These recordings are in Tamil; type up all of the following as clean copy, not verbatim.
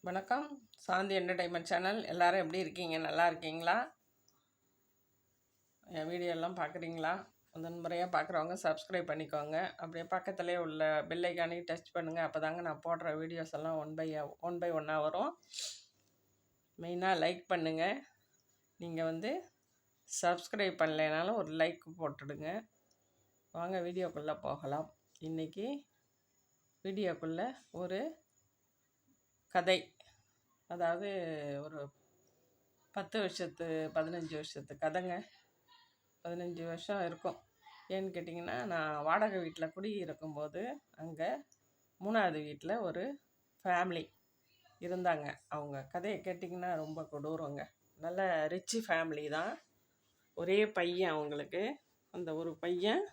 வணக்கம். சாந்தி என்டர்டைன்மெண்ட் சேனல். எல்லாரும் எப்படி இருக்கீங்க? நல்லா இருக்கீங்களா? என் வீடியோலாம் பார்க்குறீங்களா? முதன் முறையாக பார்க்குறவங்க சப்ஸ்கிரைப் பண்ணிக்கோங்க. அப்படியே பக்கத்துலேயே உள்ள பெல் ஐக்கானையும் டச் பண்ணுங்கள். அப்போ தாங்க நான் போடுற வீடியோஸ் எல்லாம் ஒன் பை ஒன்னாக வரும். மெயினாக லைக் பண்ணுங்கள். நீங்கள் சப்ஸ்கிரைப் பண்ணலைனாலும் ஒரு லைக் போட்டுடுங்க. வாங்க வீடியோக்குள்ளே போகலாம். இன்றைக்கி வீடியோக்குள்ளே ஒரு கதை, அதாவது ஒரு 10 வருஷத்து 15 வருஷத்து கதைங்க. 15 வருஷம் இருக்கும். ஏன்னு கேட்டிங்கன்னா, நான் வாடகை வீட்டில் குடியிருக்கும்போது அங்கே 3வது வீட்டில் ஒரு ஃபேமிலி இருந்தாங்க. அவங்க கதையை கேட்டிங்கன்னா ரொம்ப கொடூரங்க. நல்ல ரிச்சு ஃபேமிலி தான். ஒரே பையன் அவங்களுக்கு. அந்த ஒரு பையன்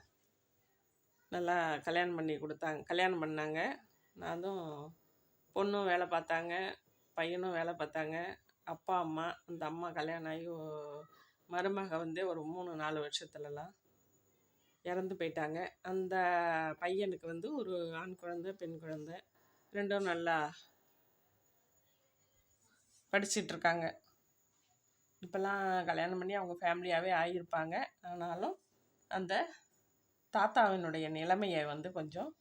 நல்லா கல்யாணம் பண்ணாங்க. நானும் பொண்ணும் வேலை பார்த்தாங்க, பையனும் வேலை பார்த்தாங்க. அப்பா அம்மா, அந்த அம்மா கல்யாணம் ஆகி மருமக ஒரு 3-4 வருஷத்துலலாம் இறந்து போயிட்டாங்க. அந்த பையனுக்கு ஒரு ஆண் குழந்தை, பெண் குழந்தை, ரெண்டும் நல்லா படிச்சிட்ருக்காங்க. இப்போல்லாம் கல்யாணம் பண்ணி அவங்க ஃபேமிலியாகவே ஆகியிருப்பாங்க. ஆனாலும் அந்த தாத்தாவினுடைய நிலைமையை கொஞ்சம்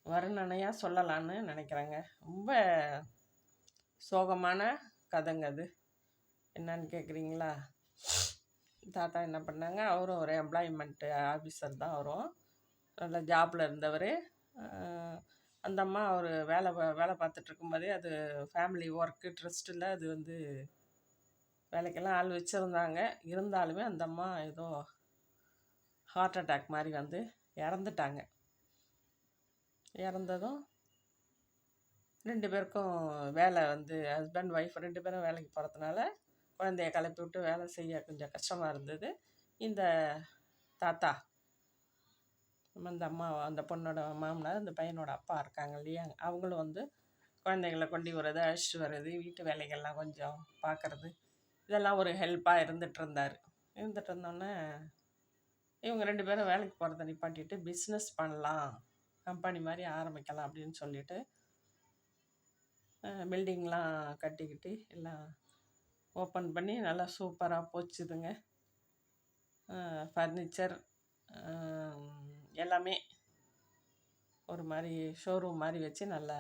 வர்ணனையாக சொல்லலான்னு நினைக்கிறேங்க. ரொம்ப சோகமான கதைங்க அது. என்னன்னு கேட்குறீங்களா? தாத்தா என்ன பண்ணாங்க, அவரும் ஒரு எம்ப்ளாய்மெண்ட் ஆஃபீஸர் தான். அவரும் நல்ல ஜாபில் இருந்தவர். அந்த அம்மா அவர் வேலை பார்த்துட்ருக்கும்போதே அது ஃபேமிலி ஒர்க்கு ட்ரஸ்ட்டில் அது வேலைக்கெல்லாம் ஆள் வச்சுருந்தாங்க. இருந்தாலுமே அந்த அம்மா ஏதோ ஹார்ட் அட்டாக் மாதிரி இறந்துட்டாங்க. இறந்ததும் 2 பேருக்கும் வேலை ஹஸ்பண்ட் ஒய்ஃப் 2 பேரும் வேலைக்கு போகிறதுனால குழந்தைய கிளப்பி விட்டு வேலை செய்ய கொஞ்சம் கஷ்டமாக இருந்தது. இந்த தாத்தா, அந்த அம்மா, அந்த பொண்ணோட மாமனார், அந்த பையனோட அப்பா இருக்காங்க இல்லையா, அவங்களும் குழந்தைகளை கொண்டு வர்றது, அழைச்சிட்டு வர்றது, வீட்டு வேலைகள்லாம் கொஞ்சம் பார்க்குறது, இதெல்லாம் ஒரு ஹெல்ப்பாக இருந்துகிட்டு இருந்தோன்னே இவங்க 2 பேரும் வேலைக்கு போகிறத நிப்பாட்டிட்டு பிஸ்னஸ் பண்ணலாம், கம்பெனி மாதிரி ஆரம்பிக்கலாம் அப்படின்னு சொல்லிட்டு பில்டிங்லாம் கட்டிக்கிட்டு எல்லாம் ஓப்பன் பண்ணி நல்லா சூப்பராக போச்சுதுங்க. ஃபர்னிச்சர் எல்லாமே ஒரு மாதிரி ஷோரூம் மாதிரி வச்சு நல்லா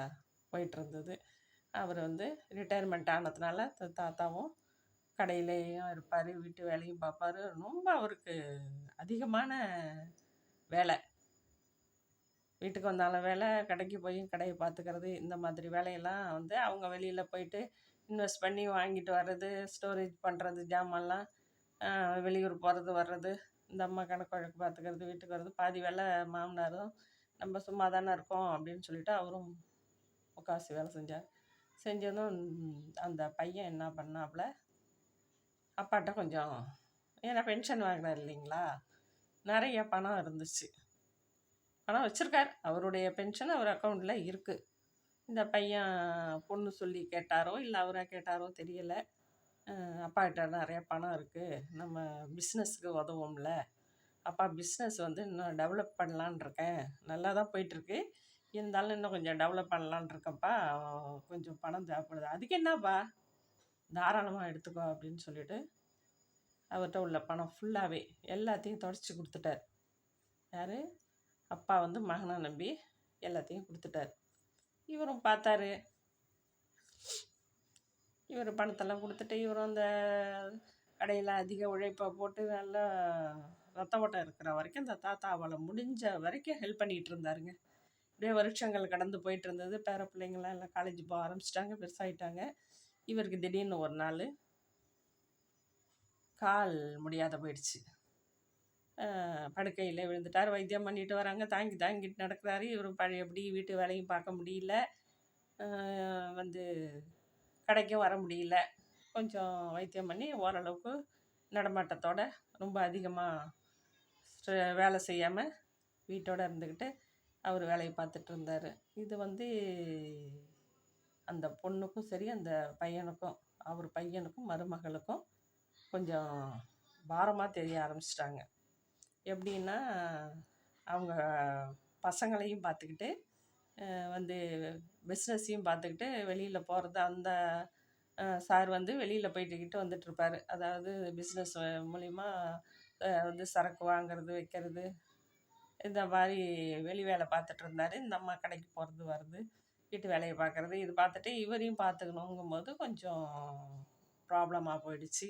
போயிட்டுருந்தது. அவர் ரிட்டையர்மெண்ட் ஆனதுனால தாத்தாவும் கடையிலேயும் இருப்பார், வீட்டு வேலையும் பார்ப்பார். ரொம்ப அவருக்கு அதிகமான வேலை. வீட்டுக்கு வந்தாலும் வேலை, கடைக்கு போய் கடையை பார்த்துக்கிறது, இந்த மாதிரி வேலையெல்லாம் அவங்க வெளியில் போயிட்டு இன்வெஸ்ட் பண்ணி வாங்கிட்டு வர்றது, ஸ்டோரேஜ் பண்ணுறது, ஜாமான்லாம் வெளியூர் போகிறது வர்றது, இந்த அம்மா கணக்கு வழக்கு பார்த்துக்கிறது, வீட்டுக்கு வர்றது, பாதி வேலை மாமனாரும். நம்ம சும்மா தானே இருக்கோம் அப்படின்னு சொல்லிட்டு அவரும் முக்கால்வாசி வேலை செஞ்சார். செஞ்சதும் அந்த பையன் என்ன பண்ணாப்புல, அப்பாட்ட கொஞ்சம், ஏன்னா பென்ஷன் வாங்கினார் இல்லைங்களா, நிறைய பணம் இருந்துச்சு, பணம் வச்சுருக்கார். அவருடைய பென்ஷன் அவர் அக்கௌண்ட்டில் இருக்குது. இந்த பையன் பொண்ணு சொல்லி கேட்டாரோ இல்லை அவராக கேட்டாரோ தெரியலை, அப்பாக்கிட்ட நிறையா பணம் இருக்குது, நம்ம பிஸ்னஸுக்கு உதவும்ல, அப்பா பிஸ்னஸ் இன்னும் டெவலப் பண்ணலான் இருக்கேன், நல்லா தான் போயிட்டுருக்கு, இருந்தாலும் இன்னும் கொஞ்சம் டெவலப் பண்ணலான் இருக்கேன்ப்பா, கொஞ்சம் பணம் தேவைப்படுது, அதுக்கு என்னப்பா தாராளமாக எடுத்துக்கோ அப்படின்னு சொல்லிட்டு அவர்கிட்ட உள்ள பணம் ஃபுல்லாகவே எல்லாத்தையும் தொடச்சி கொடுத்துட்டார். யார்? அப்பா மகனை நம்பி எல்லாத்தையும் கொடுத்துட்டார். இவரும் பார்த்தாரு. இவர் பணத்தெல்லாம் கொடுத்துட்டு இவரும் அந்த கடையில் அதிக உழைப்பை போட்டு நல்லா ரத்த ஓட்டம் இருக்கிற வரைக்கும் இந்த தாத்தாவால் முடிஞ்ச வரைக்கும் ஹெல்ப் பண்ணிகிட்டு இருந்தாருங்க. இப்படியே வருஷங்கள் கடந்து போயிட்டு இருந்தது. பேர பிள்ளைங்களாம் எல்லாம் காலேஜ் போக ஆரம்பிச்சிட்டாங்க, பெருசாகிட்டாங்க. இவருக்கு திடீர்னு ஒரு நாள் கால் முடியாத போயிடுச்சு. படுக்கையில் விழுந்துட்டார். வைத்தியம் பண்ணிட்டு வராங்க, தாங்கிட்டு நடக்கிறாரு. இவரும் பழையபடி வீட்டு வேலையும் பார்க்க முடியல, கடைக்கும் வர முடியல. கொஞ்சம் வைத்தியம் பண்ணி ஓரளவுக்கு நடமாட்டத்தோடு ரொம்ப அதிகமாக வேலை செய்யாமல் வீட்டோடு இருந்துக்கிட்டு அவர் வேலையை பார்த்துட்டு இருந்தார். இது அந்த பொண்ணுக்கும் சரி, அந்த பையனுக்கும், அவர் பையனுக்கும் மருமகளுக்கும் கொஞ்சம் பாரமாக தெரிய ஆரம்பிச்சிட்டாங்க. எப்படின்னா, அவங்க பசங்களையும் பார்த்துக்கிட்டு வந்து பிஸ்னஸையும் பார்த்துக்கிட்டு வெளியில் போகிறது. அந்த சார் வந்து வெளியில் போயிட்டுக்கிட்டு வந்துட்டுருப்பார். அதாவது பிஸ்னஸ் மூலிமா வந்து சரக்கு வாங்குறது, வைக்கிறது, இந்த மாதிரி வெளி வேலை பார்த்துட்டு இருந்தார். இந்த அம்மா கடைக்கு போகிறது வர்றது, வீட்டு வேலையை பார்க்குறது, இது பார்த்துட்டு இவரையும் பார்த்துக்கணுங்கும்போது கொஞ்சம் ப்ராப்ளமாக போயிடுச்சு.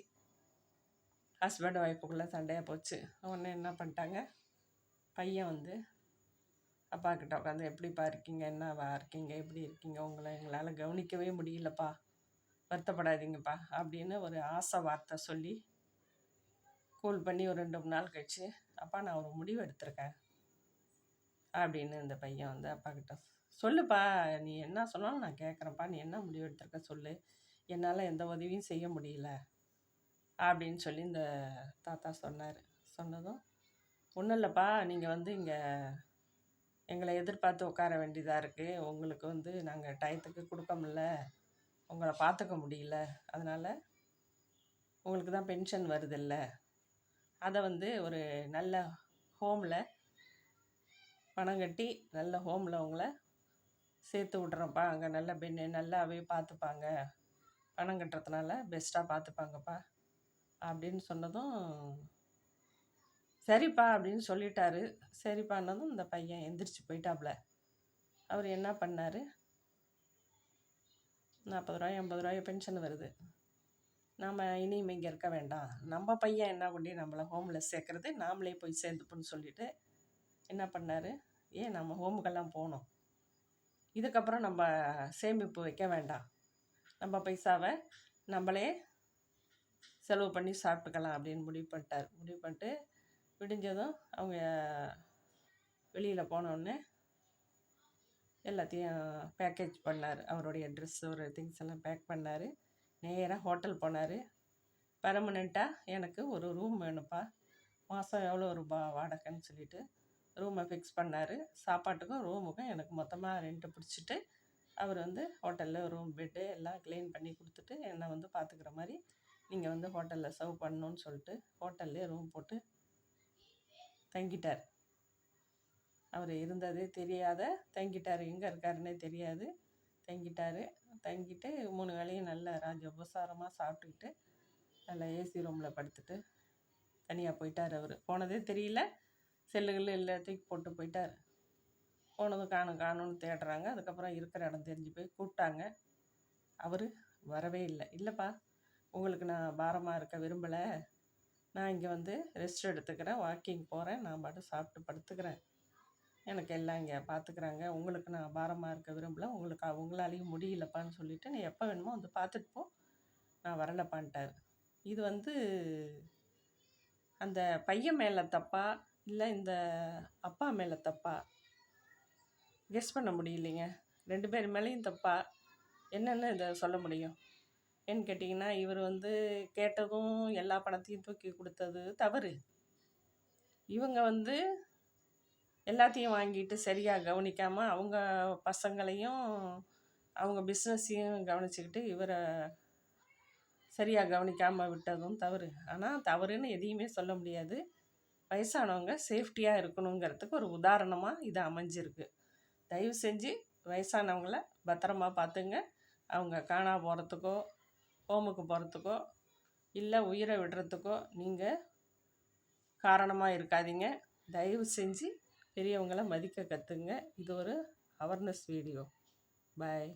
ஹஸ்பண்ட் ஒய்ஃபுக்குள்ளே சண்டையாக போச்சு. உடனே என்ன பண்ணிட்டாங்க, பையன் வந்து அப்பா கிட்ட உட்காந்து, எப்படிப்பா இருக்கீங்க, என்னவா இருக்கீங்க, எப்படி இருக்கீங்க, உங்களை எங்களால் கவனிக்கவே முடியலப்பா, வருத்தப்படாதீங்கப்பா அப்படின்னு ஒரு ஆசை வார்த்தை சொல்லி கூல் பண்ணி ஒரு 2-3 நாள் கழிச்சு, அப்பா நான் ஒரு முடிவு எடுத்திருக்கேன் அப்படின்னு இந்த பையன் வந்து அப்பா கிட்ட, சொல்லுப்பா நீ என்ன சொன்னாலும் நான் கேட்குறேன்ப்பா, நீ என்ன முடிவு எடுத்திருக்க சொல்லு, என்னால் எந்த உதவியும் செய்ய முடியல அப்படின்னு சொல்லி இந்த தாத்தா சொன்னார். சொன்னதும், ஒன்றும் இல்லைப்பா, நீங்கள் வந்து இங்கே எங்களை எதிர்பார்த்து உட்கார வேண்டியதாக இருக்குது, உங்களுக்கு வந்து நாங்கள் டயத்துக்கு கொடுக்க முடியல, உங்களை பார்த்துக்க முடியல, அதனால் உங்களுக்கு தான் பென்ஷன் வருதில்ல, அதை வந்து ஒரு நல்ல ஹோமில் பணம் கட்டி நல்ல ஹோமில் உங்களை சேர்த்து விட்றோம்ப்பா, அங்கே நல்ல நல்லாவே பார்த்துப்பாங்க, பணம் கட்டுறதுனால பெஸ்ட்டாக பார்த்துப்பாங்கப்பா அப்படின்னு சொன்னதும், சரிப்பா அப்படின்னு சொல்லிட்டாரு. சரிப்பான்னதும் இந்த பையன் எந்திரிச்சு போயிட்டாப்புல. அவர் என்ன பண்ணார், 40 ரூபாய் 80 ரூபாய் பென்ஷன் வருது, நாம் இனிமே இங்கே இருக்க வேண்டாம், நம்ம பையன் என்ன கொண்டு நம்மளை ஹோமில் சேர்க்குறது, நாமளே போய் சேர்ந்துப்போன்னு சொல்லிட்டு என்ன பண்ணார், ஏன் நம்ம ஹோமுக்கெல்லாம் போகணும், இதுக்கப்புறம் நம்ம சேமிப்பு வைக்க வேண்டாம், நம்ம பைசாவை நம்மளே செலவு பண்ணி சாப்பிட்டுக்கலாம் அப்படின்னு முடிவு பண்ணிட்டார். முடிவு பண்ணிட்டு விடிஞ்சதும் அவங்க வெளியில் போனோடனே எல்லாத்தையும் பேக்கேஜ் பண்ணார். அவருடைய ட்ரெஸ்ஸு ஒரு திங்ஸ் எல்லாம் பேக் பண்ணார். நேராக ஹோட்டல் போனார். பெர்மனெண்ட்டாக எனக்கு ஒரு ரூம் வேணும்ப்பா, மாதம் எவ்வளோ ரூபா வாடகைன்னு சொல்லிட்டு ரூமை ஃபிக்ஸ் பண்ணார். சாப்பாட்டுக்கும் ரூமுக்கும் எனக்கு மொத்தமாக ரெண்ட்டு பிடிச்சிட்டு அவர் வந்து ஹோட்டலில் ரூம் பெட்டு எல்லாம் க்ளீன் பண்ணி கொடுத்துட்டு என்னை வந்து பார்த்துக்கிற மாதிரி நீங்கள் வந்து ஹோட்டலில் சர்வ் பண்ணணுன்னு சொல்லிட்டு ஹோட்டல்லே ரூம் போட்டு தங்கிட்டார். அவர் இருந்ததே தெரியாத தங்கிட்டார், எங்கே இருக்காருன்னே தெரியாது, தங்கிட்டார். தங்கிட்டு 3 வேளையும் நல்ல உபசாரமாக சாப்பிட்டுக்கிட்டு நல்லா ஏசி ரூமில் படுத்துட்டு தனியாக போயிட்டார். அவர் போனதே தெரியல, செல்லுகள் எல்லாத்தையும் போட்டு போயிட்டார். போனதும் காணும்னு தேடுறாங்க. அதுக்கப்புறம் இருக்கிற இடம் தெரிஞ்சு போய் கூப்பிட்டாங்க. அவர் வரவே இல்லை. இல்லைப்பா, உங்களுக்கு நான் பாரமாக இருக்க விரும்பலை, நான் இங்கே வந்து ரெஸ்ட் எடுத்துக்கிறேன், வாக்கிங் போகிறேன், நான் பாட்டு சாப்பிட்டு படுத்துக்கிறேன், எனக்கு எல்லாம் இங்கே பார்த்துக்கிறாங்க, உங்களுக்கு நான் பாரமாக இருக்க விரும்பலை, உங்களாலேயும் முடியலப்பான்னு சொல்லிவிட்டு நீ எப்போ வேணுமோ வந்து பார்த்துட்டு போ, நான் வரலப்பான்ட்டார். இது வந்து அந்த பையன் மேலே தப்பா இல்லை இந்த அப்பா மேலே தப்பா கெஸ் பண்ண முடியலைங்க. 2 பேர் மேலேயும் தப்பா, என்னென்னு இதை சொல்ல முடியும் ஏன்னு கேட்டிங்கன்னா, இவர் வந்து கேட்டதும் எல்லா பணத்தையும் தூக்கி கொடுத்தது தவறு. இவங்க வந்து எல்லாத்தையும் வாங்கிட்டு சரியாக கவனிக்காமல் அவங்க பசங்களையும் அவங்க பிஸ்னஸையும் கவனிச்சுக்கிட்டு இவரை சரியாக கவனிக்காமல் விட்டதும் தவறு. ஆனால் தவறுன்னு எதையுமே சொல்ல முடியாது. வயசானவங்க சேஃப்டியாக இருக்கணுங்கிறதுக்கு ஒரு உதாரணமாக இது அமைஞ்சிருக்கு. தயவு செஞ்சு வயசானவங்கள பத்திரமா பார்த்துங்க. அவங்க காணா போகிறதுக்கோ ஹோமுக்கு போகிறதுக்கோ இல்லை உயிரை விடுறதுக்கோ நீங்கள் காரணமாக இருக்காதீங்க. தயவு செஞ்சு பெரியவங்கள மதிக்க கற்றுங்க. இது ஒரு அவேர்னஸ் வீடியோ. பாய்.